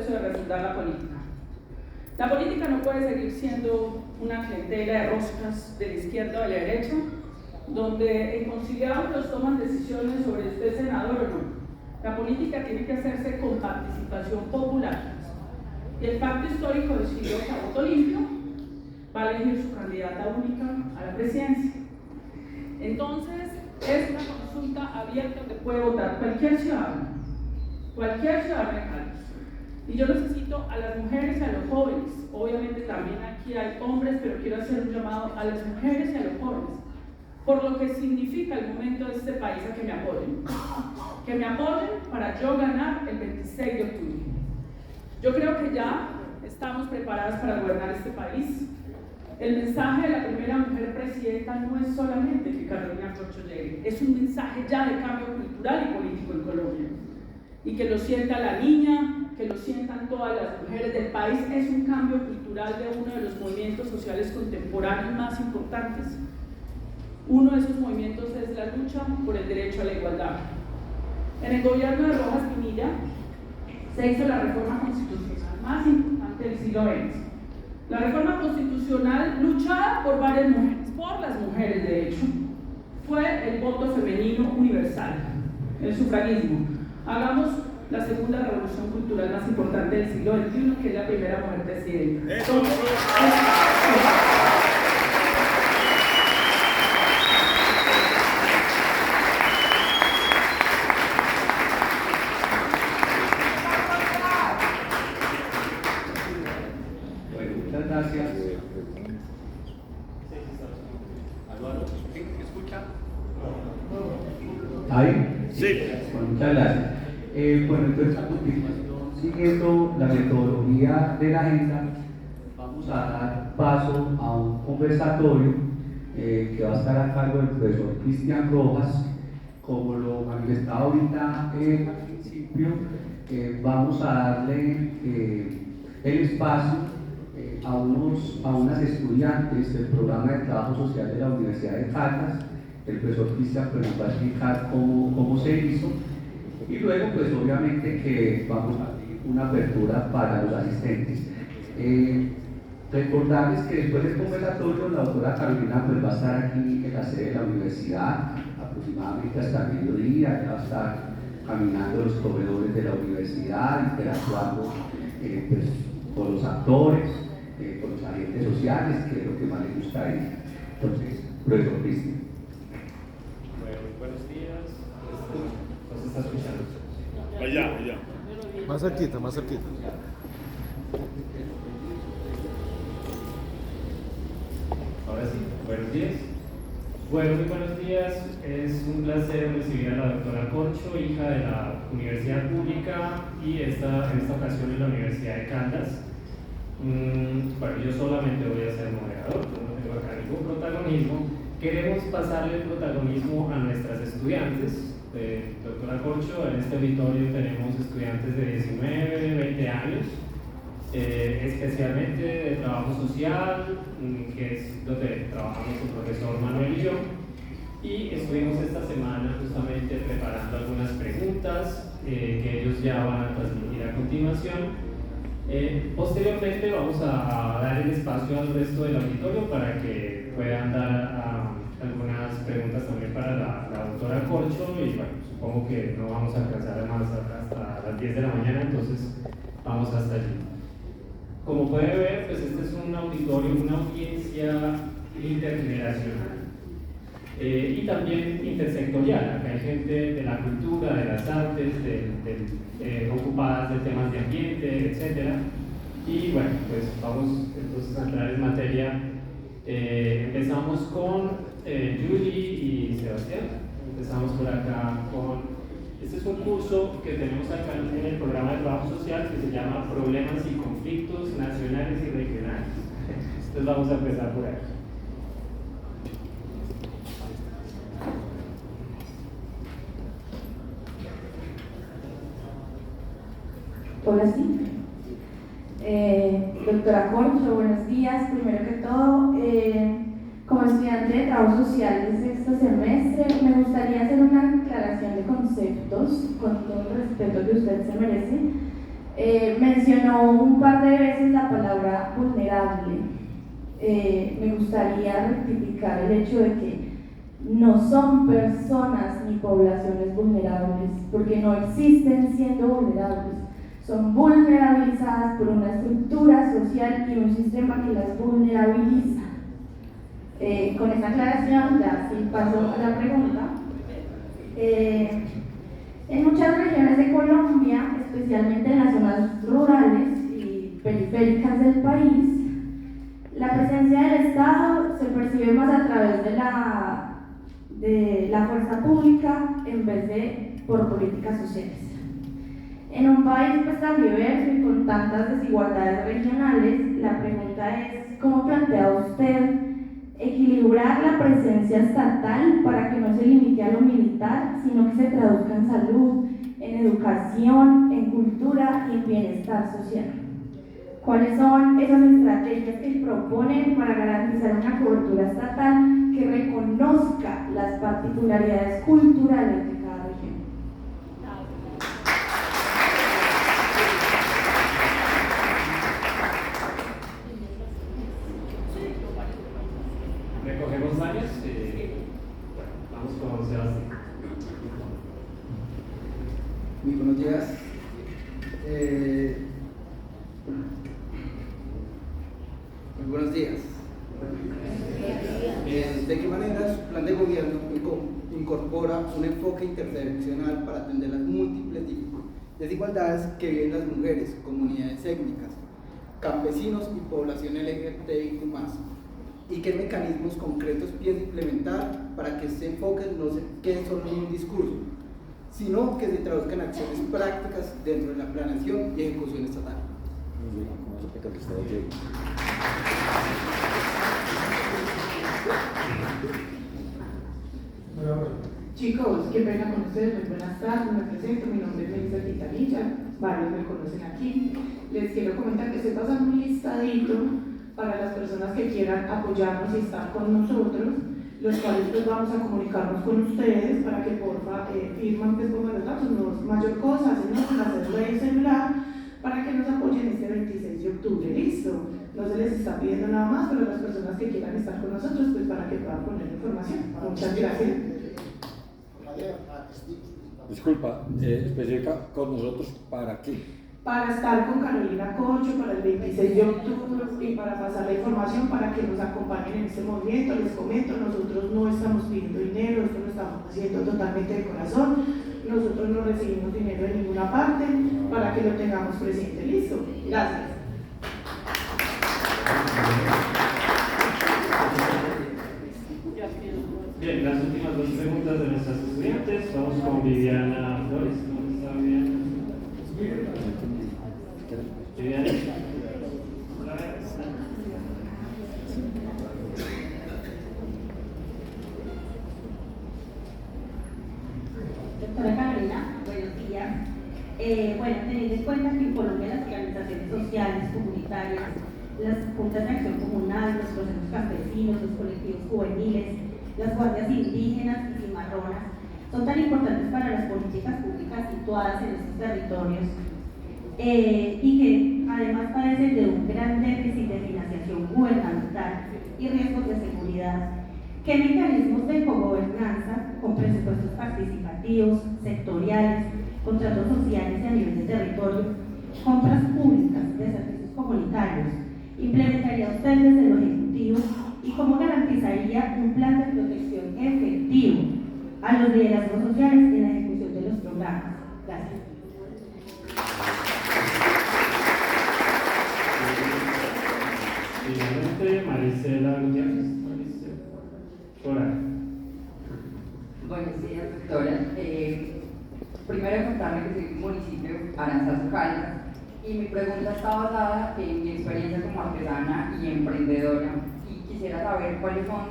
de refundar la política. La política no puede seguir siendo una clientela de roscas de la izquierda o de la derecha, donde en conciliabulos toman decisiones sobre si usted es senador o no. La política tiene que hacerse con participación popular. Y el pacto histórico decidió que a voto limpio va a elegir su candidata única a la presidencia. Entonces, es una consulta abierta donde puede votar cualquier ciudadano de Cali. Y yo necesito a las mujeres y a los jóvenes, obviamente también aquí hay hombres, pero quiero hacer un llamado a las mujeres y a los jóvenes, por lo que significa el momento de este país, a que me apoyen para yo ganar el 26 de octubre. Yo creo que ya estamos preparadas para gobernar este país. El mensaje de la primera mujer presidenta no es solamente que Carolina Corcho llegue, es un mensaje ya de cambio cultural y político en Colombia. Y que lo sienta la niña, que lo sientan todas las mujeres del país, es un cambio cultural de uno de los movimientos sociales contemporáneos más importantes. Uno de esos movimientos es la lucha por el derecho a la igualdad. En el gobierno de Rojas Pinilla se hizo la reforma constitucional más importante del siglo XX. La reforma constitucional luchada por varias mujeres, por las mujeres de hecho, fue el voto femenino universal, el sufragismo. Hagamos la segunda revolución cultural más importante del siglo XXI, que es la primera mujer presidenta. Entonces, muchas gracias. ¿Me escucha? ¿Ahí? Sí. Bueno, muchas gracias. Bueno, entonces a continuación, siguiendo la metodología de la agenda, vamos a dar paso a un conversatorio que va a estar a cargo del profesor Cristian Rojas. Como lo manifestaba ahorita al principio, vamos a darle el espacio a unas estudiantes del programa de trabajo social de la Universidad de Caldas. El profesor Cristian pues, nos va a explicar cómo se hizo, y luego pues obviamente que vamos a abrir una apertura para los asistentes. Recordarles que después del conversatorio la doctora Carolina pues, va a estar aquí en la sede de la universidad aproximadamente hasta el mediodía. Ya va a estar caminando los corredores de la universidad, interactuando pues, con los actores, con los agentes sociales, que es lo que más les gusta a ella. Entonces, profesor Cristian. Buenos días. ¿Nos está escuchando? Allá. Más cerquita, más cerquita. Ahora sí, buenos días. Bueno, muy buenos días. Es un placer recibir a la doctora Corcho, hija de la Universidad Pública y en esta ocasión en la Universidad de Caldas. Bueno, yo solamente voy a ser moderador, no tengo acá ningún protagonismo. Queremos pasarle el protagonismo a nuestras estudiantes. Doctora Corcho, en este auditorio tenemos estudiantes de 19, 20 años, especialmente de trabajo social, que es donde trabajamos el profesor Manuel y yo, y estuvimos esta semana justamente preparando algunas preguntas que ellos ya van a transmitir a continuación. Posteriormente vamos a dar el espacio al resto del auditorio para que puedan dar algunas preguntas también para la doctora Corcho, y bueno, supongo que no vamos a alcanzar más hasta las 10 de la mañana, entonces vamos hasta allí. Como puede ver, pues este es un auditorio, una audiencia intergeneracional y también intersectorial. Acá hay gente de la cultura, de las artes, ocupadas de temas de ambiente, etc. Y bueno, pues vamos entonces a entrar en materia. Empezamos con Julie y Sebastián. Empezamos por acá con... Este es un curso que tenemos acá en el programa de trabajo social que se llama Problemas y Conflictos Nacionales y Regionales. Entonces vamos a empezar por ahí. Hola, sí. Doctora Corcho, buenos días. Primero que todo, como estudiante de trabajo social de sexto semestre, me gustaría hacer una aclaración de conceptos con todo el respeto que usted se merece. Mencionó un par de veces la palabra vulnerable. Me gustaría rectificar el hecho de que no son personas ni poblaciones vulnerables, porque no existen siendo vulnerables. Son vulnerabilizadas por una estructura social y un sistema que las vulnerabiliza. Con esta aclaración, ya sí paso a la pregunta. En muchas regiones de Colombia, especialmente en las zonas rurales y periféricas del país, la presencia del Estado se percibe más a través de la fuerza pública en vez de por políticas sociales. En un país pues, tan diverso y con tantas desigualdades regionales, la pregunta es: ¿cómo plantea usted equilibrar la presencia estatal para que no se limite a lo militar, sino que se traduzca en salud, en educación, en cultura y en bienestar social? ¿Cuáles son esas estrategias que proponen para garantizar una cobertura estatal que reconozca las particularidades culturales de cada región? Recogemos varios. Vamos con Sebastián. Muy buenos días. Muy buenos días. ¿De qué manera su plan de gobierno incorpora un enfoque interseccional para atender las múltiples desigualdades que viven las mujeres, comunidades étnicas, campesinos y población LGBTIQ+? ¿Y qué mecanismos concretos piensa implementar para que este enfoque no se quede solo en un discurso, sino que se traduzca en acciones prácticas dentro de la planeación y ejecución estatal? Chicos, qué pena con ustedes, muy buenas tardes, me presento, mi nombre es Melissa Quintanilla, varios me conocen aquí. Les quiero comentar que estoy pasando un listadito para las personas que quieran apoyarnos y estar con nosotros, los cuales pues vamos a comunicarnos con ustedes para que porfa firman pues pongan los datos, no es mayor cosa, hacen la cédula y el celular para que nos apoyen este 26 de octubre, listo. No se les está pidiendo nada más, pero las personas que quieran estar con nosotros pues para que puedan poner información. Muchas gracias. Disculpa, especifica con nosotros para qué. Para estar con Carolina Corcho para el 26 de octubre y para pasar la información para que nos acompañen en este movimiento. Les comento, nosotros no estamos pidiendo dinero, esto lo estamos haciendo totalmente de corazón. Nosotros no recibimos dinero de ninguna parte para que lo tengamos presente. ¿Listo? Gracias. Bien, las últimas dos preguntas de nuestras estudiantes. Vamos con Viviana Flores. ¿Cómo está Viviana? Viviana. Doctora Carolina, buenos días. Bueno, teniendo en cuenta que en Colombia las organizaciones sociales, comunitarias, las juntas de acción comunal, los procesos campesinos, los colectivos juveniles, las guardias indígenas y cimarronas son tan importantes para las políticas públicas situadas en estos territorios y que además padecen de un gran déficit de financiación gubernamental y riesgos de seguridad. ¿Qué mecanismos de cogobernanza con presupuestos participativos, sectoriales, contratos sociales y a nivel de territorio, compras públicas de servicios comunitarios implementaría usted desde lo ejecutivo y cómo garantizaría un plan de protección efectivo a los liderazgos sociales en la ejecución de los programas? Gracias. Finalmente, Marisela Gutiérrez. Buenos días, doctora. Primero contarle que soy de un municipio, Aranzazu, Caldas, y mi pregunta está basada en mi experiencia como artesana y emprendedora. Y quisiera saber cuáles son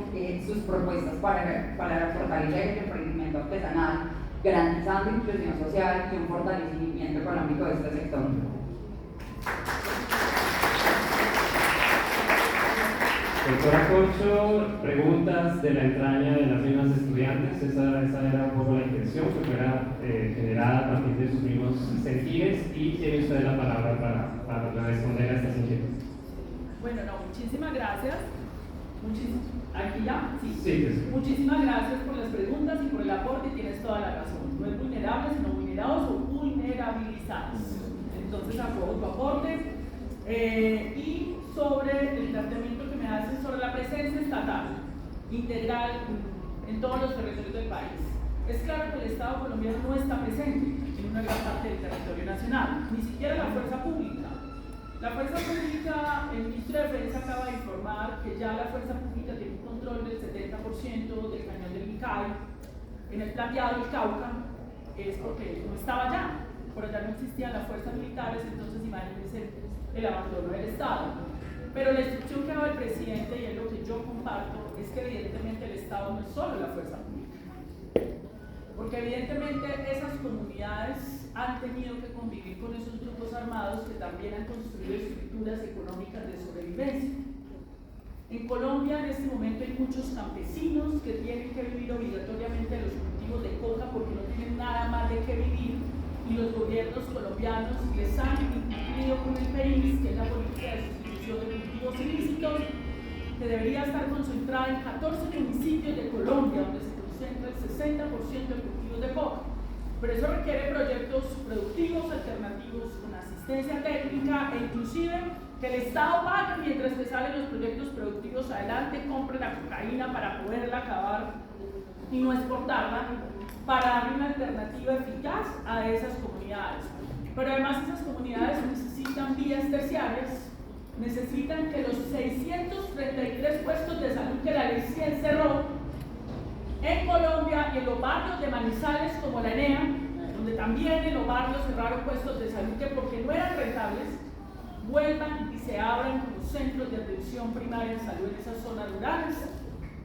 sus propuestas para fortalecer el emprendimiento artesanal, garantizando inclusión social y un fortalecimiento económico de este sector. Doctora Corcho, preguntas de la entraña de las mismas estudiantes. Esa era un poco la intención, que fuera generada a partir de sus mismos sentires, y tiene usted la palabra para responder a estas inquietudes. Bueno, no, muchísimas gracias. ¿Aquí ya? Sí. Sí. Muchísimas gracias por las preguntas y por el aporte, y tienes toda la razón. No es vulnerable, sino vulnerados o vulnerabilizados. Entonces, apoyo tu aporte. Y sobre el planteamiento que me hacen sobre la presencia estatal integral en todos los territorios del país. Es claro que el Estado colombiano no está presente en una gran parte del territorio nacional, ni siquiera la fuerza pública. La fuerza pública, el ministro de Defensa acaba de informar que ya la fuerza pública tiene un control del 70% del cañón del Micay. En el plateado del Cauca es porque no estaba allá, por allá no existían las fuerzas militares, entonces imagínense el abandono del Estado. Pero la instrucción que da el presidente, y es lo que yo comparto, es que evidentemente el Estado no es solo la fuerza pública, porque evidentemente esas comunidades han tenido que convivir con esos grupos armados que también han construido estructuras económicas de sobrevivencia. En Colombia en este momento hay muchos campesinos que tienen que vivir obligatoriamente de los cultivos de coca porque no tienen nada más de qué vivir, y los gobiernos colombianos les han incumplido con el PEIS, que es la política de sustitución de cultivos ilícitos, que debería estar concentrada en 14 municipios de Colombia, donde se concentra el 60% de cultivos de coca. Pero eso requiere proyectos productivos, alternativos, con asistencia técnica, e inclusive que el Estado pague mientras que salen los proyectos productivos adelante, compre la cocaína para poderla acabar y no exportarla, para darle una alternativa eficaz a esas comunidades. Pero además esas comunidades necesitan vías terciarias, necesitan que los 633 puestos de salud que la ley 100 cerró en Colombia y en los barrios de Manizales como la ENEA, donde también en los barrios cerraron puestos de salud que porque no eran rentables, vuelvan y se abran como centros de atención primaria en salud en esas zonas rurales.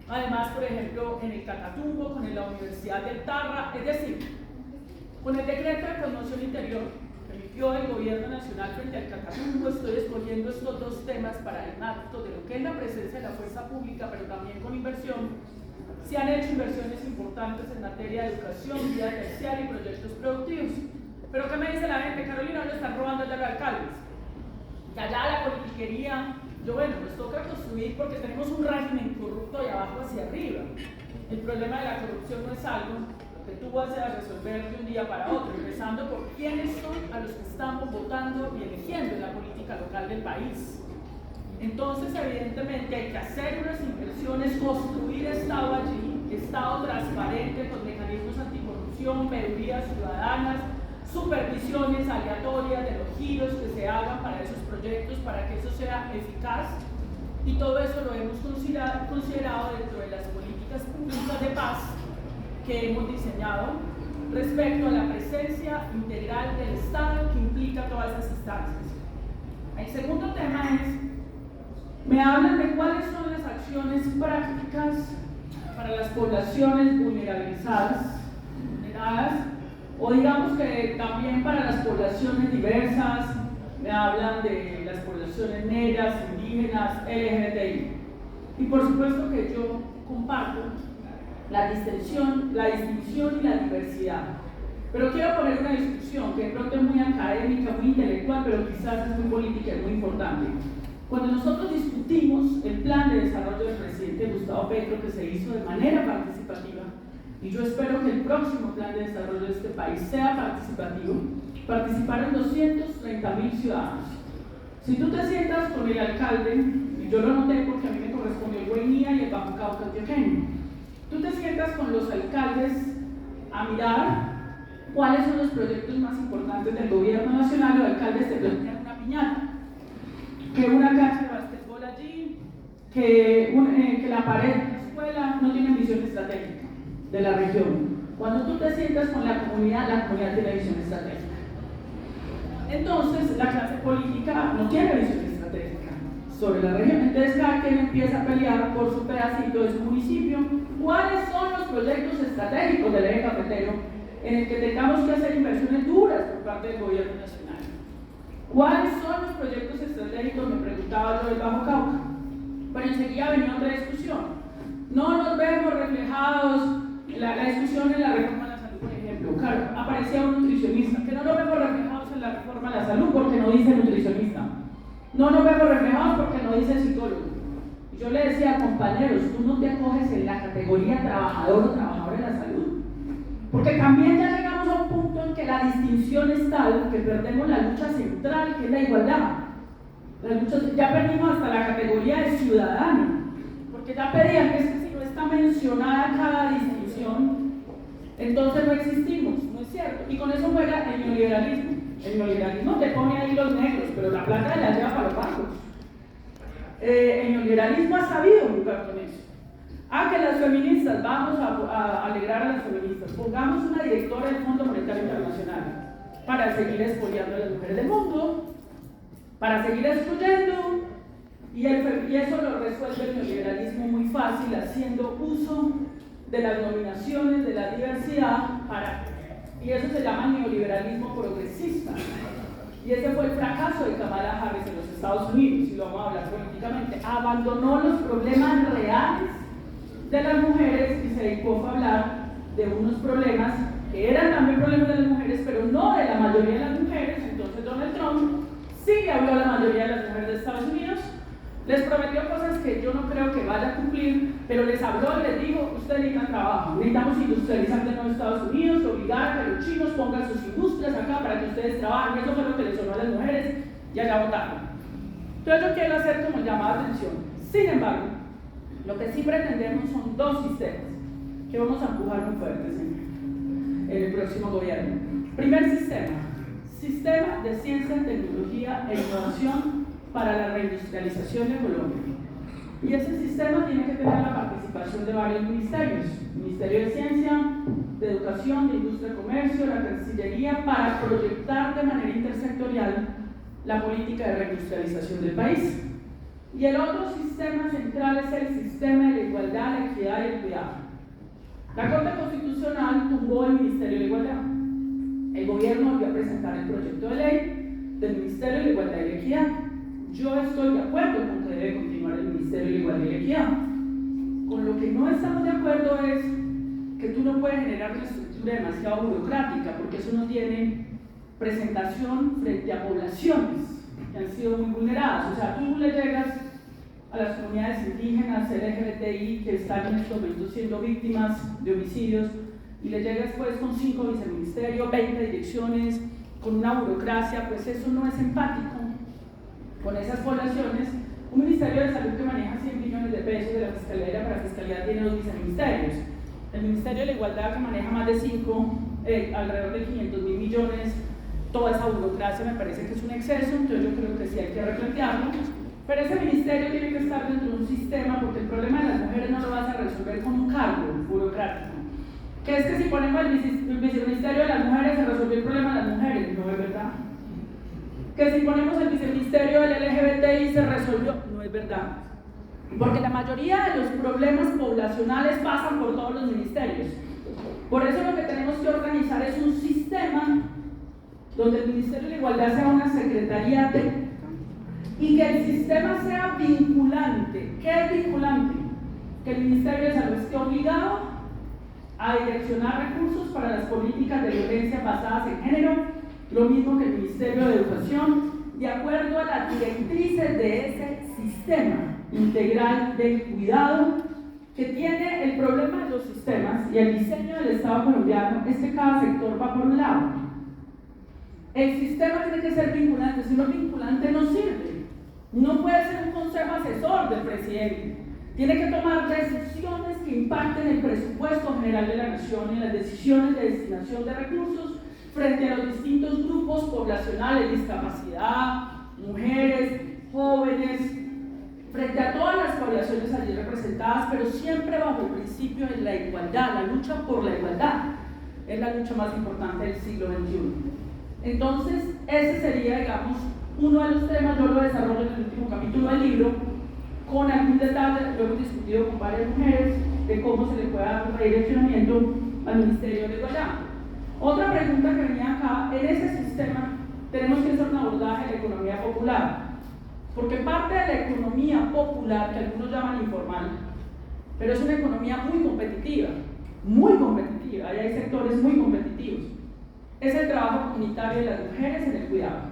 Además, por ejemplo, en el Catatumbo, con la Universidad del Tarra, es decir, con el decreto de promoción interior que emitió el Gobierno Nacional frente al Catatumbo, estoy escogiendo estos dos temas para el acto de lo que es la presencia de la fuerza pública, pero también con inversión. Se han hecho inversiones importantes en materia de educación, vida terciaria y proyectos productivos. Pero ¿qué me dice la gente? Carolina, no están robando ya los alcaldes. Y allá la politiquería. Yo, bueno, nos toca construir porque tenemos un régimen corrupto de abajo hacia arriba. El problema de la corrupción no es algo que tú vas a resolver de un día para otro, empezando por quiénes son a los que estamos votando y eligiendo en la política local del país. Entonces, evidentemente, hay que hacer unas inversiones, construir Estado allí, Estado transparente con mecanismos anticorrupción, veedurías ciudadanas, supervisiones aleatorias de los giros que se hagan para esos proyectos, para que eso sea eficaz, y todo eso lo hemos considerado dentro de las políticas públicas de paz que hemos diseñado respecto a la presencia integral del Estado que implica todas esas instancias. El segundo tema es, me hablan de cuáles son las acciones prácticas para las poblaciones vulnerabilizadas, o digamos que también para las poblaciones diversas. Me hablan de las poblaciones negras, indígenas, LGBTI. Y por supuesto que yo comparto la distinción y la diversidad. Pero quiero poner una discusión que de pronto es muy académica, muy intelectual, pero quizás es muy política y muy importante. Cuando nosotros discutimos el plan de desarrollo del presidente Gustavo Petro, que se hizo de manera participativa, y yo espero que el próximo plan de desarrollo de este país sea participativo, participaron 230.000 ciudadanos. Si tú te sientas con el alcalde, y yo lo noté porque a mí me correspondió el Guainía y el Bajo Cauca antioqueño, tú te sientas con los alcaldes a mirar cuáles son los proyectos más importantes del gobierno nacional. Los alcaldes te plantean una piñata, que una cancha de básquetbol allí, que la pared de la escuela, no tienen visión estratégica de la región. Cuando tú te sientas con la comunidad tiene visión estratégica. Entonces, la clase política no tiene visión estratégica sobre la región. Entonces, cada quien empieza a pelear por su pedacito de su municipio. ¿Cuáles son los proyectos estratégicos del eje cafetero en el que tengamos que hacer inversiones duras por parte del gobierno nacional? ¿Cuáles son los proyectos estratégicos? Me preguntaba yo del Bajo Cauca. Pero enseguida venía otra discusión. No nos vemos reflejados, la discusión en la reforma de la salud, por ejemplo. Claro, aparecía un nutricionista, que no nos vemos reflejados en la reforma de la salud porque no dice nutricionista. No nos vemos reflejados porque no dice psicólogo. Y yo le decía, compañeros, tú no te acoges en la categoría trabajador o trabajadora de la salud. Porque también ya llegamos a un punto en que la distinción es tal que perdemos la lucha central, que es la igualdad. Ya perdimos hasta la categoría de ciudadano, porque ya pedían que si no está mencionada cada distinción, entonces no existimos, ¿no es cierto? Y con eso juega el neoliberalismo. El neoliberalismo te pone ahí los negros, pero la plata la lleva para los bancos. El neoliberalismo ha sabido jugar con eso. Que las feministas, vamos a alegrar a las feministas, pongamos una directora del Fondo Monetario Internacional para seguir expoliando a las mujeres del mundo, para seguir excluyendo, y eso lo resuelve el neoliberalismo muy fácil, haciendo uso de las nominaciones, de la diversidad, y eso se llama neoliberalismo progresista. Y ese fue el fracaso de Kamala Harris en los Estados Unidos, y lo vamos a hablar políticamente. Abandonó los problemas reales de las mujeres y se dedicó a hablar de unos problemas que eran también problemas de las mujeres, pero no de la mayoría de las mujeres. Entonces Donald Trump sí le habló a la mayoría de las mujeres de Estados Unidos, les prometió cosas que yo no creo que vaya a cumplir, pero les habló y les dijo, ustedes necesitan trabajo, necesitamos industrializar de nuevo Estados Unidos, obligar a que los chinos pongan sus industrias acá para que ustedes trabajen, y eso fue lo que les sonó a las mujeres, y allá votaron. Entonces yo quiero hacer como llamada de atención. Sin embargo, lo que sí pretendemos son dos sistemas que vamos a empujar muy fuertes en el próximo gobierno. Primer sistema de ciencia, tecnología e innovación para la reindustrialización de Colombia. Y ese sistema tiene que tener la participación de varios ministerios: Ministerio de Ciencia, de Educación, de Industria y Comercio, la Cancillería, para proyectar de manera intersectorial la política de reindustrialización del país. Y el otro sistema central es el sistema de la igualdad, la equidad y el cuidado. La Corte Constitucional tumbó el Ministerio de la Igualdad. El gobierno volvió a presentar el proyecto de ley del Ministerio de la Igualdad y la Equidad. Yo estoy de acuerdo con que debe continuar el Ministerio de la Igualdad y la Equidad. Con lo que no estamos de acuerdo es que tú no puedes generar una estructura demasiado burocrática, porque eso no tiene presentación frente a poblaciones que han sido muy vulneradas. O sea, tú le llegas a las comunidades indígenas, LGBTI, que están en estos momentos siendo víctimas de homicidios, y le llegas pues con 5 viceministerios, 20 direcciones, con una burocracia, pues eso no es empático con esas poblaciones. Un Ministerio de Salud que maneja 100 millones de pesos de la Fiscalía, para la Fiscalía tiene 2 viceministerios. El Ministerio de la Igualdad, que maneja más de 5, alrededor de 500.000 millones, toda esa burocracia me parece que es un exceso, entonces yo creo que sí hay que replantearlo. Pero ese ministerio tiene que estar dentro de un sistema, porque el problema de las mujeres no lo vas a resolver con un cargo burocrático. Que es que si ponemos el viceministerio de las mujeres se resolvió el problema de las mujeres, no es verdad. Que si ponemos el viceministerio del LGBTI se resolvió, no es verdad. Porque la mayoría de los problemas poblacionales pasan por todos los ministerios. Por eso lo que tenemos que organizar es un sistema donde el Ministerio de la Igualdad sea una secretaría y que el sistema sea vinculante. ¿Qué es vinculante? Que el Ministerio de Salud esté obligado a direccionar recursos para las políticas de violencia basadas en género, lo mismo que el Ministerio de Educación, de acuerdo a las directrices de ese sistema integral del cuidado, que tiene el problema de los sistemas y el diseño del Estado colombiano es que cada sector va por un lado. El sistema tiene que ser vinculante, si no es vinculante no sirve. No puede ser un consejo asesor del presidente. Tiene que tomar decisiones que impacten el presupuesto general de la nación y las decisiones de destinación de recursos frente a los distintos grupos poblacionales, discapacidad, mujeres, jóvenes, frente a todas las poblaciones allí representadas, pero siempre bajo el principio de la igualdad. La lucha por la igualdad es la lucha más importante del siglo XXI. Entonces, ese sería, digamos, uno de los temas. Yo lo desarrollo en el último capítulo del libro, con algún detalle. Lo hemos discutido con varias mujeres de cómo se le puede dar un redireccionamiento al Ministerio de Igualdad. Otra pregunta que venía acá: en ese sistema tenemos que hacer un abordaje de la economía popular. porque parte de la economía popular, que algunos llaman informal, pero es una economía muy competitiva, y hay sectores muy competitivos, es el trabajo comunitario de las mujeres en el cuidado.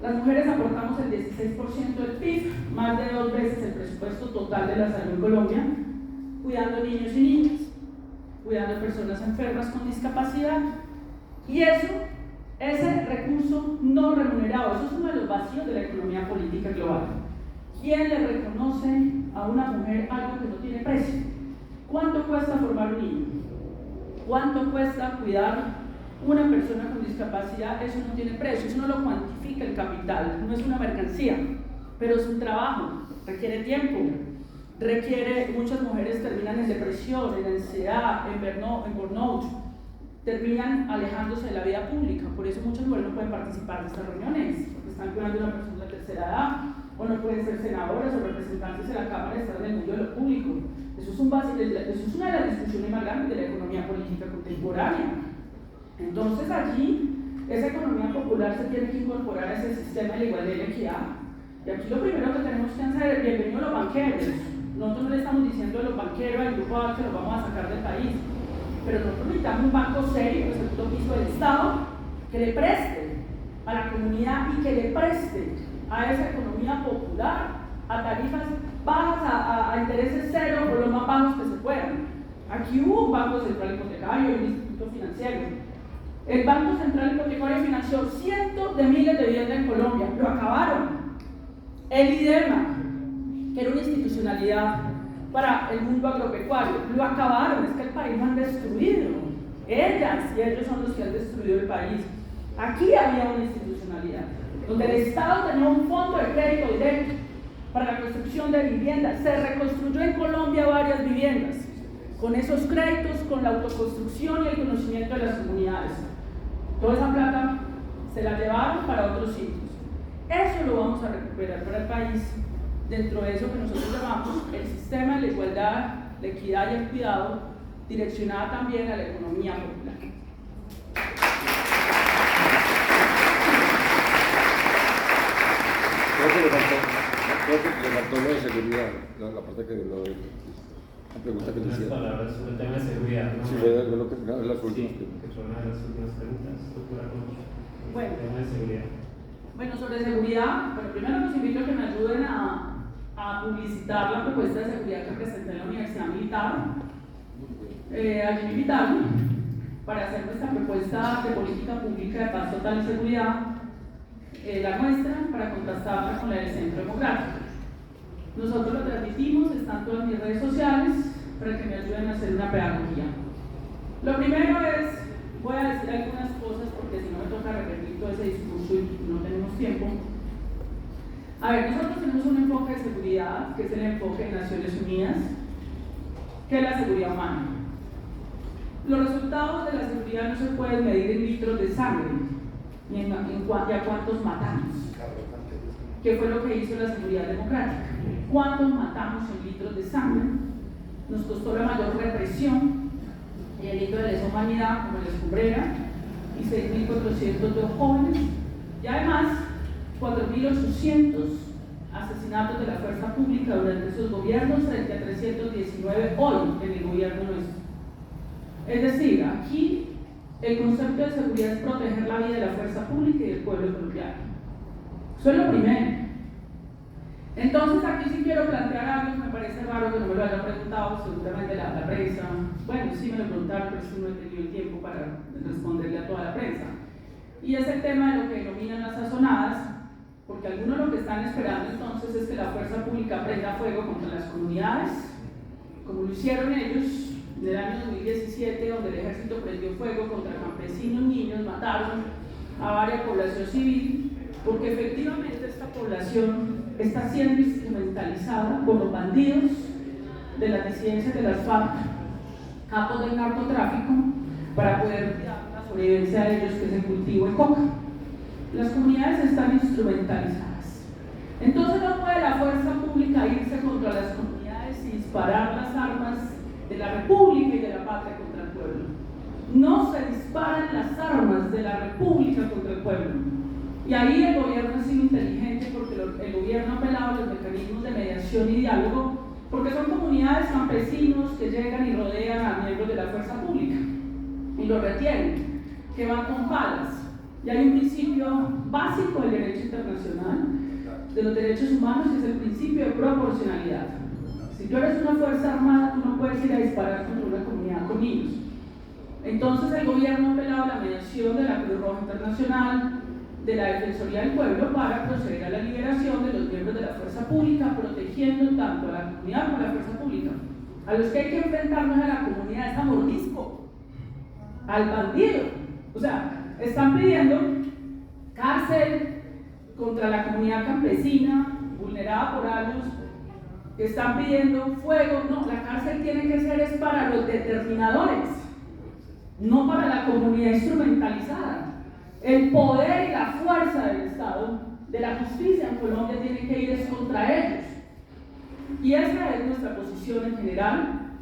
Las mujeres aportamos el 16% del PIB, más de 2 veces el presupuesto total de la salud en Colombia, cuidando niños y niñas, cuidando personas enfermas con discapacidad. Y eso, ese recurso no remunerado, eso es uno de los vacíos de la economía política global. ¿Quién le reconoce a una mujer algo que no tiene precio? ¿Cuánto cuesta formar un niño? ¿Cuánto cuesta cuidar una persona con discapacidad? Eso no tiene precio, eso no lo cuantifica el capital, no es una mercancía, pero es un trabajo, requiere tiempo, muchas mujeres terminan en depresión, en ansiedad, en burnout, terminan alejándose de la vida pública. Por eso muchas mujeres no pueden participar de estas reuniones, porque están cuidando a una persona de tercera edad, o no pueden ser senadoras o representantes de la Cámara de estar en el mundo de lo público. Eso es una de las discusiones más grandes de la economía política contemporánea. Entonces allí, esa economía popular se tiene que incorporar a ese sistema de la igualdad y la equidad. Y aquí lo primero que tenemos que hacer es bienvenido a los banqueros. Nosotros no le estamos diciendo a los banqueros, al grupo A, que los vamos a sacar del país, pero nosotros necesitamos un banco serio, el segundo piso del Estado, que le preste a la comunidad y que le preste a esa economía popular a tarifas bajas, a intereses cero o los más bajos que se puedan. Aquí hubo un Banco Central Hipotecario y un instituto financiero. El Banco Central Hipotecario financió cientos de miles de viviendas en Colombia, lo acabaron. El IDEMA, que era una institucionalidad para el mundo agropecuario, lo acabaron. Es que el país lo han destruido. Ellas y ellos son los que han destruido el país. Aquí había una institucionalidad, donde el Estado tenía un fondo de crédito directo para la construcción de viviendas. Se reconstruyó en Colombia varias viviendas, con esos créditos, con la autoconstrucción y el conocimiento de las comunidades. Toda esa plata se la llevaron para otros sitios. Eso lo vamos a recuperar para el país, dentro de eso que nosotros llamamos el sistema de la igualdad, la equidad y el cuidado, direccionada también a la economía popular. Creo que le faltó lo de seguridad, la parte que la pregunta que le hicieron. Unas palabras sobre el tema de seguridad, ¿no? Sí, fue lo que las últimas preguntas. Que fue una de las últimas preguntas, doctora Concha. Bueno, el tema de seguridad. Bueno, sobre seguridad, bueno, primero los invito a que me ayuden a publicitar la propuesta de seguridad que presenté en la Universidad Militar. Allí me invitaron para hacer nuestra propuesta de política pública de paz total y seguridad, la nuestra, para contrastarla con la del Centro Democrático. Nosotros lo transmitimos, están todas mis redes sociales, para que me ayuden a hacer una pedagogía. Lo primero es, voy a decir algunas cosas porque si no me toca repetir todo ese discurso y no tenemos tiempo. A ver, nosotros tenemos un enfoque de seguridad, que es el enfoque de Naciones Unidas, que es la seguridad humana. Los resultados de la seguridad no se pueden medir en litros de sangre, ni a cuántos matamos, que fue lo que hizo la seguridad democrática. ¿Cuántos matamos en litros de sangre? Nos costó la mayor represión, el delito de lesa humanidad como la escumbrera, y 6.402 jóvenes, y además 4.800 asesinatos de la fuerza pública durante esos gobiernos frente a 319 hoy en el gobierno nuestro. Es decir, aquí el concepto de seguridad es proteger la vida de la fuerza pública y del pueblo colombiano. Eso es lo primero. Entonces aquí sí quiero plantear algo que me parece raro que no me lo hayan preguntado, seguramente la prensa. Bueno, sí me lo preguntaron, pero sí no he tenido el tiempo para responderle a toda la prensa. Y es el tema de lo que denominan las sazonadas, porque algunos lo que están esperando entonces es que la fuerza pública prenda fuego contra las comunidades, como lo hicieron ellos en el año 2017, donde el ejército prendió fuego contra campesinos, niños, mataron a varias población civil, porque efectivamente esta población está siendo instrumentalizada por los bandidos de las disidencias de las FARC, capos del narcotráfico, para poder cuidar la sobrevivencia de ellos, que es el cultivo de coca. Las comunidades están instrumentalizadas. Entonces no puede la fuerza pública irse contra las comunidades y disparar las armas de la República y de la patria contra el pueblo. No se disparan las armas de la República contra el pueblo. Y ahí el gobierno ha sido inteligente porque diálogo, porque son comunidades campesinos que llegan y rodean a miembros de la fuerza pública y los retienen, que van con palas. Y hay un principio básico del derecho internacional, de los derechos humanos, que es el principio de proporcionalidad. Si tú eres una fuerza armada, tú no puedes ir a disparar contra una comunidad con niños. Entonces el gobierno ha apelado a la mediación de la Cruz Roja Internacional, de la Defensoría del Pueblo, para proceder a la liberación de los miembros de la fuerza pública, protegiendo tanto a la comunidad como a la fuerza pública. A los que hay que enfrentarnos a la comunidad es a mordisco, al bandido. O sea, están pidiendo cárcel contra la comunidad campesina vulnerada por años, están pidiendo fuego. No, la cárcel tiene que ser es para los determinadores, no para la comunidad instrumentalizada. El poder y la fuerza del Estado, de la justicia en Colombia, tiene que ir contra ellos. Y esa es nuestra posición en general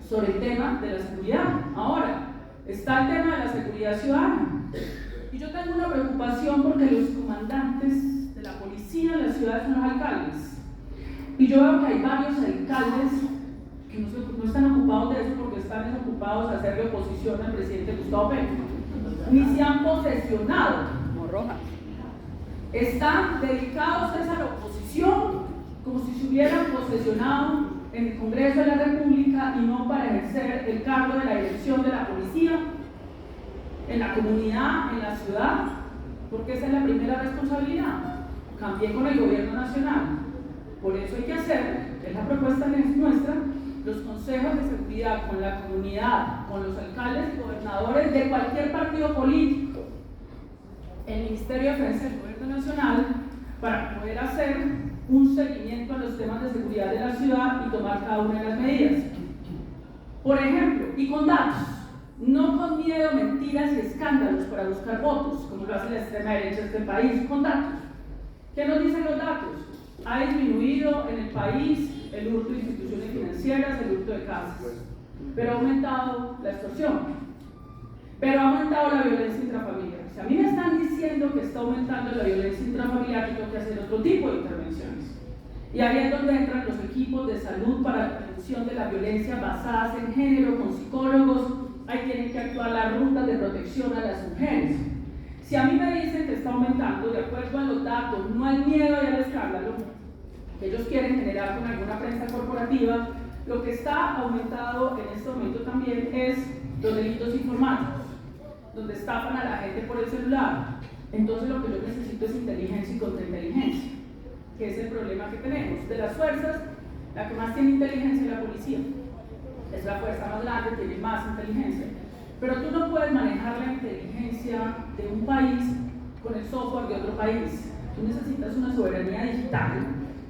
sobre el tema de la seguridad. Ahora, está el tema de la seguridad ciudadana. Y yo tengo una preocupación porque los comandantes de la policía en las ciudades son los alcaldes. Y yo veo que hay varios alcaldes que no están ocupados de eso porque están ocupados de hacerle oposición al presidente Gustavo Petro. Ni se han posesionado. Están dedicados a la oposición como si se hubieran posesionado en el Congreso de la República y no para ejercer el cargo de la dirección de la policía en la comunidad, en la ciudad, porque esa es la primera responsabilidad. También con el gobierno nacional. Por eso hay que hacer, es la propuesta nuestra, los consejos de seguridad con la comunidad, con los alcaldes y gobernadores de cualquier partido político, el Ministerio de Defensa del Gobierno Nacional, para poder hacer un seguimiento a los temas de seguridad de la ciudad y tomar cada una de las medidas. Por ejemplo, y con datos, no con miedo, mentiras y escándalos para buscar votos, como lo hace la extrema derecha de este país, con datos. ¿Qué nos dicen los datos? Ha disminuido en el país el hurto de instituciones financieras, el hurto de casas, pero ha aumentado la extorsión, pero ha aumentado la violencia intrafamiliar. Si a mí me están diciendo que está aumentando la violencia intrafamiliar, yo tengo que hacer otro tipo de intervenciones. Y ahí es donde entran los equipos de salud para la prevención de la violencia basadas en género, con psicólogos. Ahí tienen que actuar las rutas de protección a las mujeres. Si a mí me dicen que está aumentando, de acuerdo a los datos, no al miedo y al escándalo que ellos quieren generar con alguna prensa corporativa, lo que está aumentado en este momento también es los delitos informáticos, donde estafan a la gente por el celular. Entonces lo que yo necesito es inteligencia y contrainteligencia, que es el problema que tenemos. De las fuerzas, la que más tiene inteligencia es la policía. Es la fuerza más grande, tiene más inteligencia. Pero tú no puedes manejar la inteligencia de un país con el software de otro país. Tú necesitas una soberanía digital.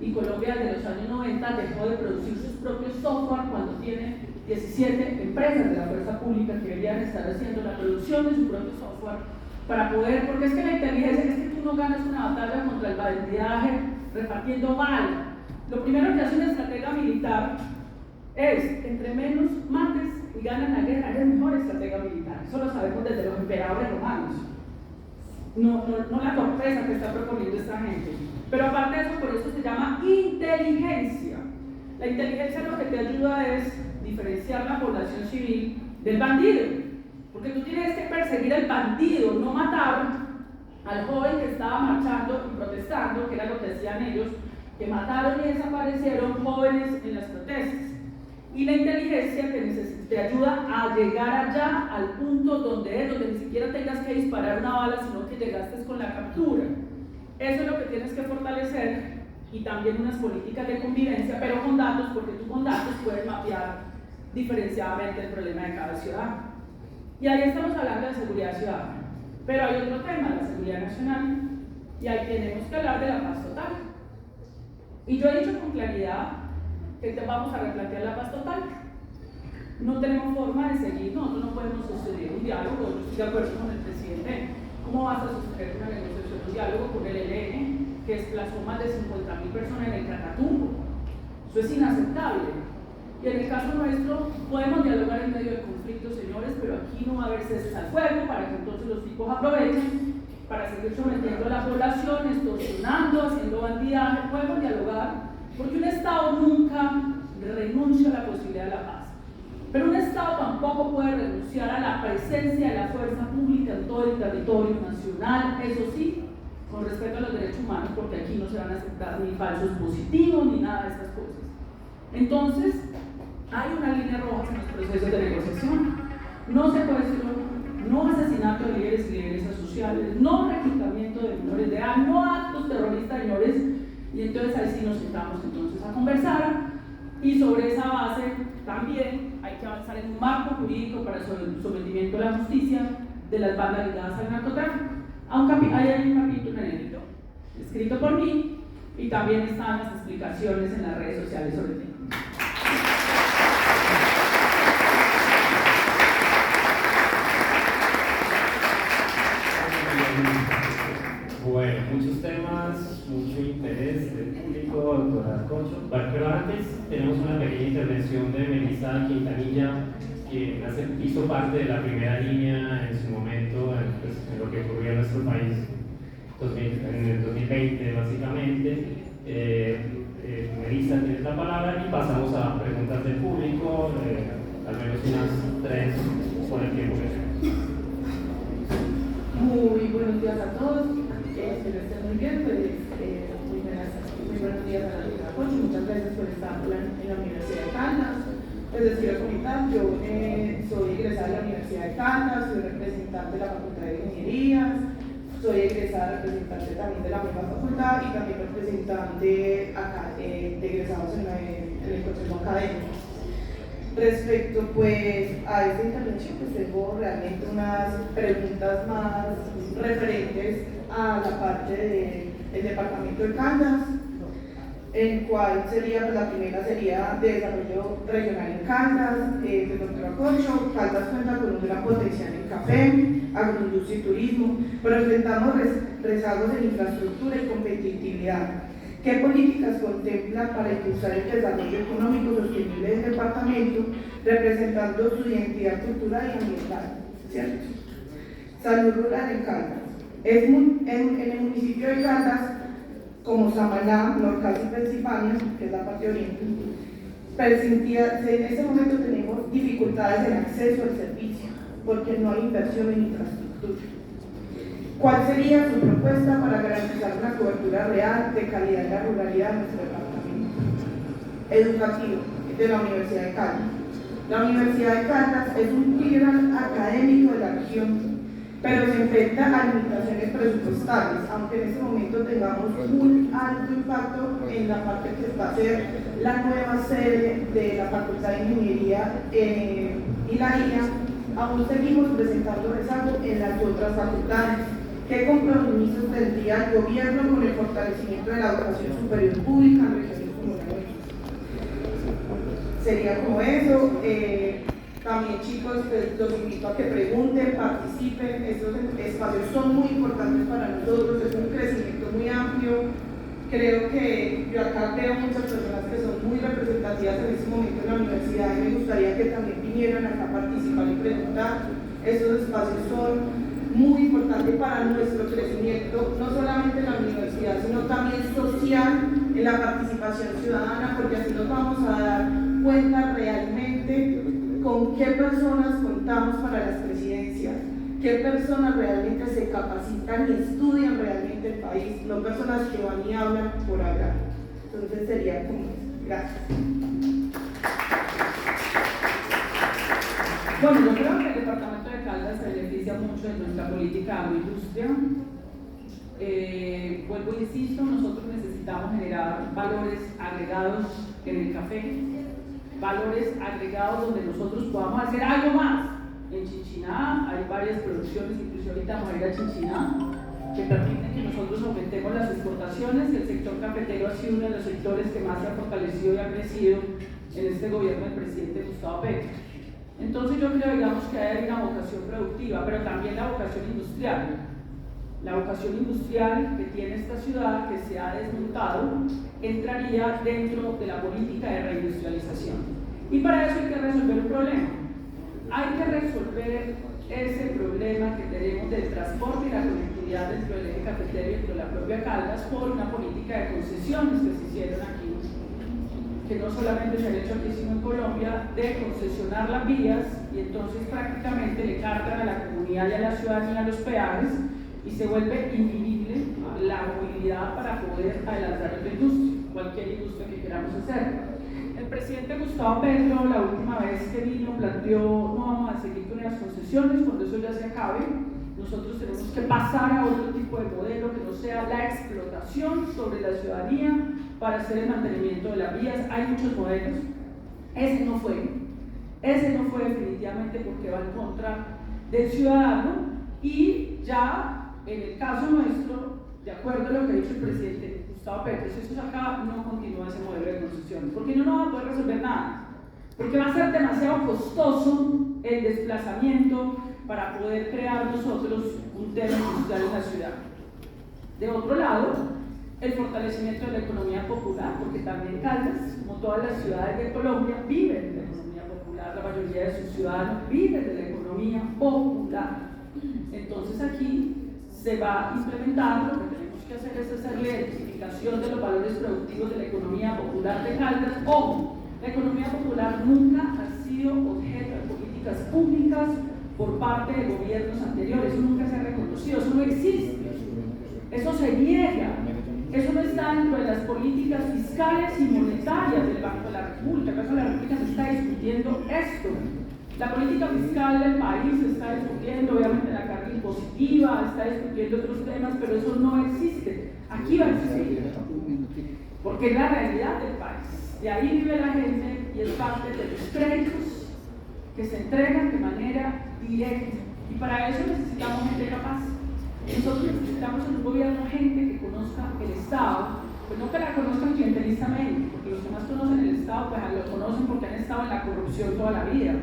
Y Colombia desde los años 90 dejó de producir sus propios software cuando tiene 17 empresas de la fuerza pública que deberían estar haciendo la producción de su propio software para poder, porque es que la inteligencia es que tú no ganas una batalla contra el bandidaje repartiendo mal. Lo primero que hace una estratega militar es, entre menos mates y ganan la guerra, es mejor estratega militar. Eso lo sabemos desde los emperadores romanos. No la torpeza que está proponiendo esta gente. Pero aparte de eso, por eso se llama inteligencia. La inteligencia lo que te ayuda es diferenciar la población civil del bandido. Porque tú tienes que perseguir al bandido, no matar al joven que estaba marchando y protestando, que era lo que decían ellos, que mataron y desaparecieron jóvenes en las protestas. Y la inteligencia te ayuda a llegar allá al punto donde ni siquiera tengas que disparar una bala, sino que llegaste con la captura. Eso es lo que tienes que fortalecer, y también unas políticas de convivencia, pero con datos, porque tú con datos puedes mapear diferenciadamente el problema de cada ciudad. Y ahí estamos hablando de seguridad ciudadana. Pero hay otro tema, la seguridad nacional, y ahí tenemos que hablar de la paz total. Y yo he dicho con claridad que vamos a replantear la paz total. No tenemos forma de seguir, nosotros no podemos sostener un diálogo. Yo estoy de acuerdo con el presidente. ¿Cómo vas a sostener una negociación, un diálogo con el ELN, que desplazó más de 50.000 personas en el Catatumbo? Eso es inaceptable. Y en el caso nuestro, podemos dialogar en medio de conflictos, señores, pero aquí no va a haber cese al fuego para que entonces los tipos aprovechen para seguir sometiendo a la población, extorsionando, haciendo bandidaje. Podemos dialogar Porque un Estado nunca renuncia a la posibilidad de la paz. Pero un Estado tampoco puede renunciar a la presencia de la fuerza pública en todo el territorio nacional, eso sí, con respeto a los derechos humanos, porque aquí no se van a aceptar ni falsos positivos ni nada de estas cosas. Entonces, hay una línea roja en los procesos de negociación. No secuestro, no asesinato de líderes y lideresas sociales, no reclutamiento de menores de edad, no actos terroristas, señores. Y entonces ahí sí nos sentamos entonces a conversar, y sobre esa base también hay que avanzar en un marco jurídico para el sometimiento a la justicia de las bandas ligadas al narcotráfico. Hay un capítulo en el libro escrito por mí, y también están las explicaciones en las redes sociales sobre el tema. Bueno, muchos temas, mucho interés del público, doctora Concho. Bueno, pero antes tenemos una pequeña intervención de Melissa Quintanilla, quien hizo parte de la primera línea en su momento en lo que ocurrió en nuestro país en el 2020, básicamente. Melissa, tienes la palabra y pasamos a preguntas del público, al menos unas 3 por el tiempo que tenemos. Muy buenos días a todos, espero estén muy bien, muy buenos días a la doctora Concho, muchas gracias por estar en la Universidad de Caldas. Les quiero comentar, yo soy egresada de la Universidad de Caldas, soy representante de la Facultad de Ingenierías, soy egresada representante también de la misma facultad y también representante de egresados en el Consejo Académico. Respecto pues a esta intervención, pues tengo realmente unas preguntas más referentes a la parte del departamento de Caldas, en cual sería, pues la primera sería de desarrollo regional en Caldas, de doctora Concho. Caldas cuenta con un gran potencial en café, agroindustria y turismo, pero enfrentamos rezagos en infraestructura y competitividad. ¿Qué políticas contempla para impulsar el desarrollo económico sostenible del departamento, representando su identidad cultural y ambiental? ¿Cierto? Salud rural en Caldas. En el municipio de Caldas, como Samaná, Norcas y Pensilvania, que es la parte oriente, en este momento tenemos dificultades en acceso al servicio, porque no hay inversión en infraestructura. ¿Cuál sería su propuesta para garantizar una cobertura real de calidad en la ruralidad de nuestro departamento? Educativo, de la Universidad de Caldas. La Universidad de Caldas es un líder académico de la región, pero se enfrenta a limitaciones presupuestales, aunque en este momento tengamos un alto impacto en la parte que va a ser la nueva sede de la Facultad de Ingeniería y la IA, aún seguimos presentando rezago en las otras facultades. ¿Qué compromisos tendría el gobierno con el fortalecimiento de la educación superior pública en regiones como la nuestra? Sería como eso. También, chicos, pues, los invito a que pregunten, participen. Estos espacios son muy importantes para nosotros, es un crecimiento muy amplio. Creo que yo acá veo muchas personas que son muy representativas en este momento en la universidad y me gustaría que también vinieran acá a participar y preguntar. Estos espacios son muy importante para nuestro crecimiento, no solamente en la universidad, sino también social, en la participación ciudadana, porque así nos vamos a dar cuenta realmente con qué personas contamos para las presidencias, qué personas realmente se capacitan y estudian realmente el país, no personas que van y hablan por hablar. Entonces sería como eso. Gracias. Bueno, yo creo que el departamento de Caldas se beneficia mucho de nuestra política de agroindustria. Vuelvo e insisto, nosotros necesitamos generar valores agregados en el café, valores agregados donde nosotros podamos hacer algo más. En Chinchiná hay varias producciones, incluso ahorita vamos a ir a Chinchiná, que permiten que nosotros aumentemos las exportaciones. El sector cafetero ha sido uno de los sectores que más se ha fortalecido y ha crecido en este gobierno del presidente Gustavo Petro. Entonces yo creo, digamos, que hay una vocación productiva, pero también la vocación industrial. La vocación industrial que tiene esta ciudad, que se ha desmontado, entraría dentro de la política de reindustrialización. Y para eso hay que resolver un problema. Hay que resolver ese problema que tenemos del transporte y la conectividad dentro del eje cafetero y dentro de la propia Caldas por una política de concesiones que se hicieron aquí que no solamente se ha hecho aquí sino en Colombia, de concesionar las vías y entonces prácticamente le cargan a la comunidad y a la ciudadanía los peajes y se vuelve invivible la movilidad para poder adelantar la industria, cualquier industria que queramos hacer. El presidente Gustavo Petro la última vez que vino planteó: no vamos a seguir con las concesiones, cuando eso ya se acabe, nosotros tenemos que pasar a otro tipo de modelo que no sea la explotación sobre la ciudadanía para hacer el mantenimiento de las vías. Hay muchos modelos, ese no fue definitivamente porque va en contra del ciudadano, y ya en el caso nuestro, de acuerdo a lo que ha dicho el presidente Gustavo Petro, si eso se acaba, no continúa ese modelo de concesiones, porque no va a poder resolver nada, porque va a ser demasiado costoso el desplazamiento para poder crear nosotros un tema industrial en la ciudad. De otro lado, el fortalecimiento de la economía popular, porque también Caldas, como todas las ciudades de Colombia, viven de la economía popular, la mayoría de sus ciudadanos viven de la economía popular. Entonces aquí se va a implementar, lo que tenemos que hacer es hacer la identificación de los valores productivos de la economía popular de Caldas. Ojo, la economía popular nunca ha sido objeto de políticas públicas por parte de gobiernos anteriores, eso nunca se ha reconocido, eso no existe, eso se niega, eso no está dentro de las políticas fiscales y monetarias del Banco de la República. El Banco de la República se está discutiendo esto. La política fiscal del país se está discutiendo, obviamente la carga impositiva, está discutiendo otros temas, pero eso no existe. Aquí va a existir, porque es la realidad del país. De ahí vive la gente y es parte de los créditos que se entregan de manera directa. Y para eso necesitamos gente capaz. Nosotros necesitamos en un gobierno gente que conozca el Estado, pues no que la conozcan clientelistamente, porque los que más conocen el Estado pues lo conocen porque han estado en la corrupción toda la vida.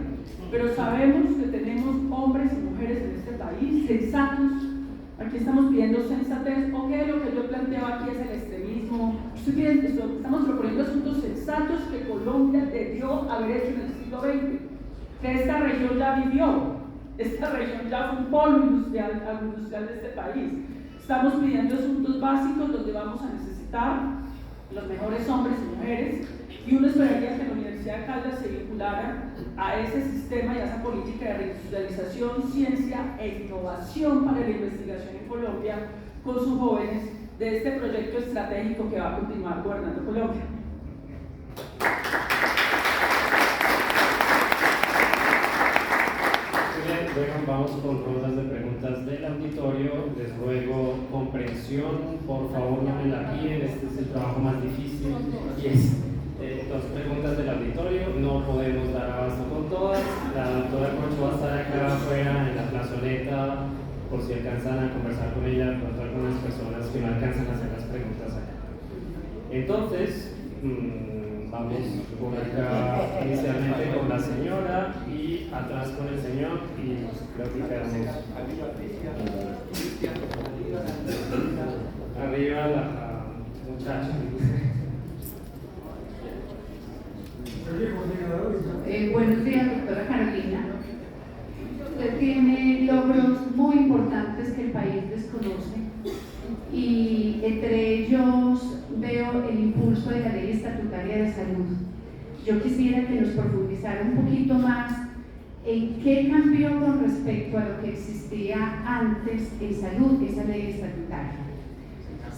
Pero sabemos que tenemos hombres y mujeres en este país sensatos. Aquí estamos pidiendo sensatez. ¿O qué? Lo que yo planteo aquí es el extremismo. Estamos proponiendo asuntos sensatos que Colombia debió haber hecho en el siglo XX, que esta región ya vivió. Esta región ya fue un polo industrial de este país. Estamos pidiendo asuntos básicos donde vamos a necesitar los mejores hombres y mujeres, y uno esperaría que la Universidad de Caldas se vinculara a ese sistema y a esa política de reindustrialización, ciencia e innovación para la investigación en Colombia con sus jóvenes de este proyecto estratégico que va a continuar gobernando Colombia. Bueno, vamos con rondas de preguntas del auditorio. Les ruego comprensión, por favor no me la piden, este es el trabajo más difícil y es dos preguntas del auditorio, no podemos dar abasto con todas. La doctora Corcho va a estar acá afuera en la plazoleta por si alcanzan a conversar con ella, con algunas personas que no alcanzan a hacer las preguntas acá. Entonces, vamos por acá inicialmente con la señora y atrás con el señor, y creo que quedamos arriba la muchacha. Buenos días, doctora Carolina. Usted tiene logros muy importantes que el país desconoce, y entre ellos veo el impulso de la Ley Estatutaria de Salud. Yo quisiera que nos profundizara un poquito más en qué cambió con respecto a lo que existía antes en salud, esa ley estatutaria.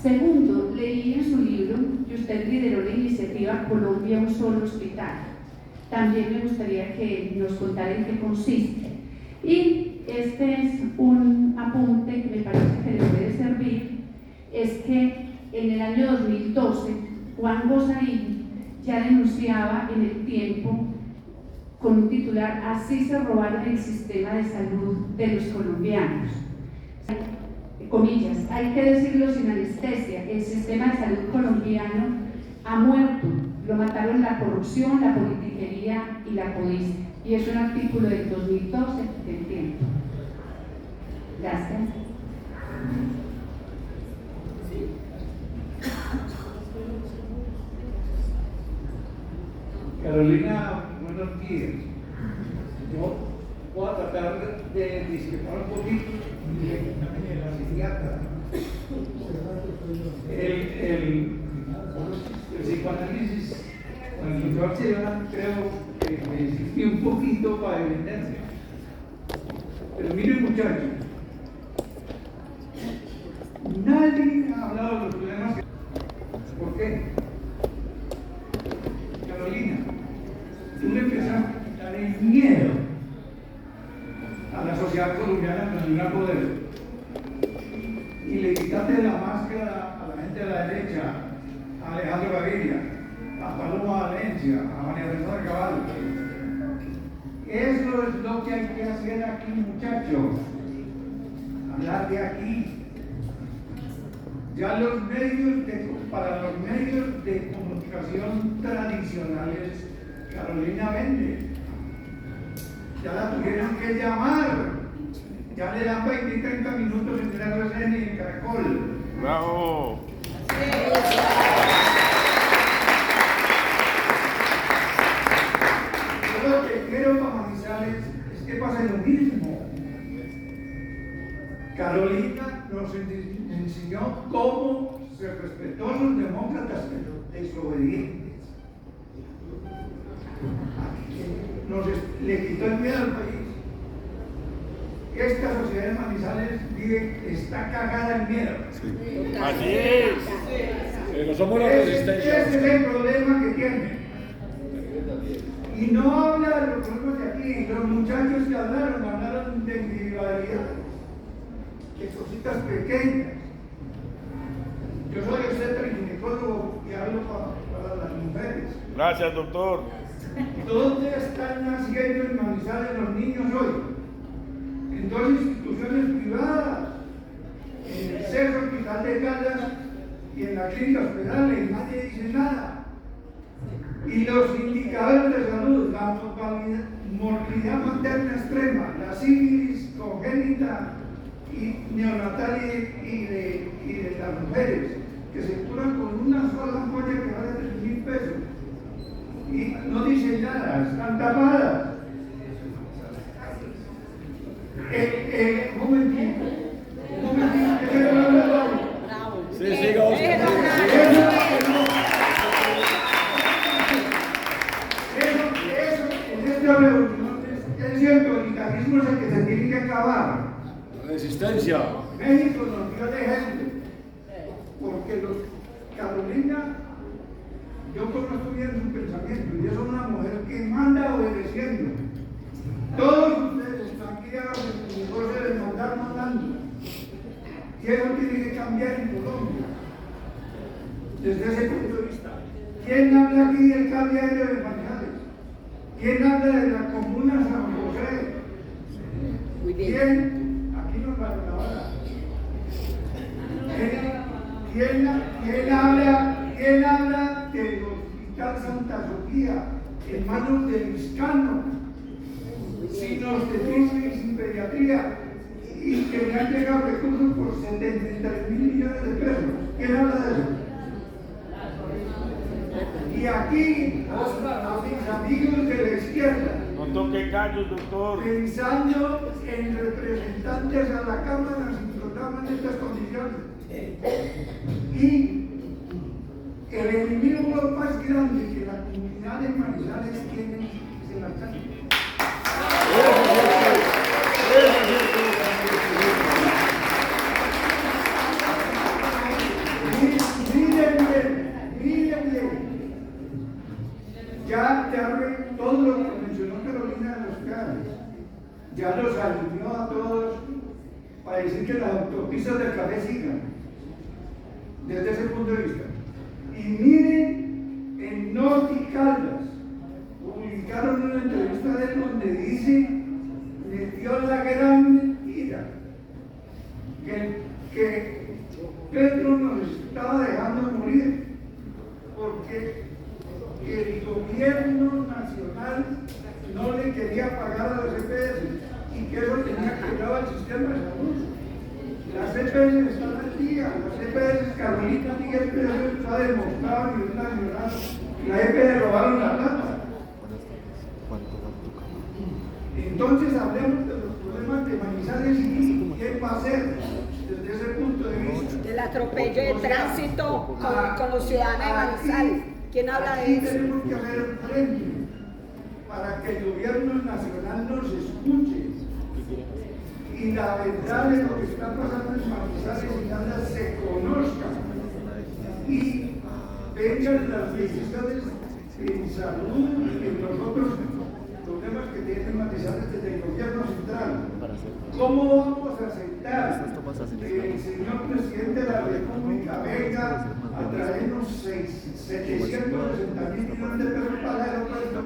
Segundo, leí en su libro que usted lideró la iniciativa Colombia un solo hospital. También me gustaría que nos contara en qué consiste. Y este es un apunte que me parece que le puede servir, es que en el año 2012 Juan Gosaín ya denunciaba en El Tiempo con un titular: así se robaron el sistema de salud de los colombianos. Comillas, hay que decirlo sin anestesia, el sistema de salud colombiano ha muerto, lo mataron la corrupción, la politiquería y la codicia. Y es un artículo del 2012 del Tiempo. Gracias. Carolina, buenos días. Yo voy a tratar de discrepar un poquito de la psiquiatra. El psicoanálisis, cuando profesor Ciudad creo que me insistió un poquito para defenderse. Pero miren muchachos, nadie ha hablado de los problemas. ¿Por qué? Carolina, tú le empezaste a quitar el miedo a la sociedad colombiana con el gran poder. Y le quitaste la máscara a la gente de la derecha, a Alejandro Gaviria, a Paloma Valencia, a María Fernanda Cabal. Eso es lo que hay que hacer aquí, muchachos. Hablar de aquí. Ya los medios para los medios de comunicación tradicionales, Carolina vende. Ya la tuvieron que llamar. Ya le dan 20 y 30 minutos en el RCN y en Caracol. ¡Bravo! Yo lo que quiero para Manizales es que pase lo mismo. Carolina nos enseñó cómo se respetó a los demócratas desobedientes. Le quitó el miedo al país. Esta sociedad de Manizales está cagada en miedo. Sí. Así es. Pero somos la resistencia. Ese es el problema que tiene. Y no habla de los problemas de aquí. Los muchachos que hablaron de individualidad, de cositas pequeñas. Yo soy obstetra y ginecólogo y hablo para las mujeres. Gracias, doctor. ¿Dónde están naciendo en Manizales los niños hoy? En dos instituciones privadas, en el Centro Hospital de Caldas y en la Clínica Hospedales, y nadie dice nada. Y los indicadores de salud, la morbilidad materna extrema, la sífilis congénita y neonatal y de las mujeres, que se curan con una sola ampolla que vale 3.000 pesos. Y no dicen nada, están tapadas. Un momentito, que se lo habla. Sí, siga Oscar. Eso, en esta reunión es cierto, el taxismo es el que se tiene que acabar. Resistencia. México nos dio de ejemplo, porque Carolina, yo conozco bien su pensamiento, y es una mujer que manda obedeciendo. Todos ustedes están criados en el negocio de mandar mandando. Y eso tiene que cambiar en Colombia. Desde ese punto de vista. ¿Quién habla aquí del cambio aéreo de Manizales? ¿Quién habla de la comuna San José? ¿Quién? Aquí nos va a la hora. ¿Quién habla del Hospital Santa Sofía en manos de Vizcano? Sin obstetricia y sin pediatría, y que le han llegado recursos por 73.000 millones de pesos. ¿Quién habla de eso? Y aquí, a mis amigos de la izquierda, No toque gallos, doctor. pensando en representantes a la Cámara sin programa en estas condiciones. Y el enemigo más grande que la comunidad de Manizales tiene es la calle. Miren bien. Ya todo lo que mencionó Carolina de los Cádiz, ya los alineó a todos para decir que las autopistas del café sigan, desde ese punto de vista. Y miren, en Norte y Caldas, publicaron una entrevista de él donde dice, metió la gran mentira, que Petro nos estaba dejando morir, porque el gobierno nacional no le quería pagar a las EPS y que eso tenía que llevar al sistema de salud. Las EPS están al día, las EPS, Carolina Miguel Pérez está demostrado y es una ciudad, la EPS robaron la plata. Entonces hablemos de los problemas de Manizales y qué va a hacer desde ese punto de vista. Del atropello de tránsito con los ciudadanos de Manizales. ¿Quién habla de Aquí eso? tenemos que hacer frente para que el gobierno nacional nos escuche. Y la verdad de lo que está pasando en Manizales y Caldas se conozca. Y vengan las decisiones en salud y en los otros problemas que tienen Manizales desde el gobierno central. ¿Cómo vamos a aceptar que el señor presidente de la República venga a traernos 760.000 millones de pesos para el aeropuerto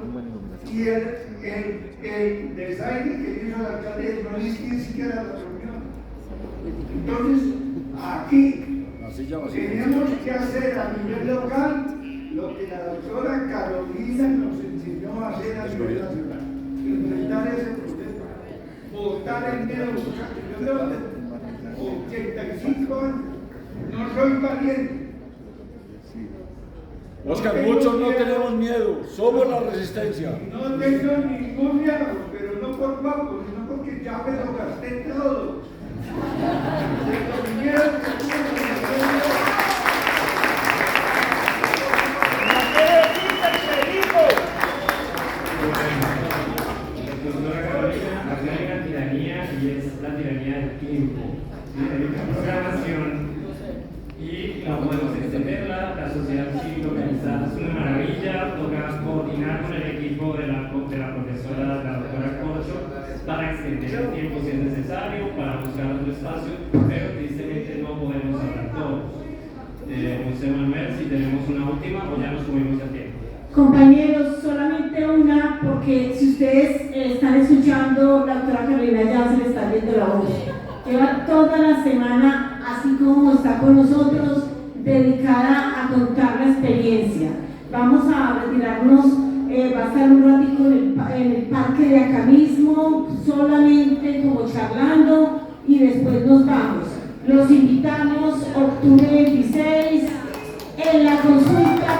y el desaire que hizo el alcalde no es ni siquiera la reunión? Entonces, aquí tenemos que hacer a nivel local lo que la doctora Carolina nos enseñó a hacer a nivel nacional, enfrentar ese problema, votar en medio. Yo tengo 85 años, no soy valiente. Oscar, muchos no tenemos miedo, somos la resistencia. No tengo ningún miedo, pero no por poco, sino porque ya me lo gasté todo. De los miedos que tuve. Hay una tiranía y es la tiranía del tiempo. Hay una programación y no podemos extenderla. La sociedad civil organizada es una maravilla. Toca coordinar con el equipo de la profesora, la doctora Corcho, para extender el tiempo si es necesario, para buscar otro espacio, pero tristemente no podemos hablar todos. José Manuel, si tenemos una última o ya nos subimos a tiempo. Compañeros, solamente una, porque si ustedes están escuchando, la doctora Carolina ya se le está viendo la voz. Lleva toda la semana, así como está con nosotros, dedicada a contar la experiencia. Vamos a retirarnos, va a estar un ratico en el parque de acá mismo, solamente como charlando, y después nos vamos. Los invitamos octubre 26 en la consulta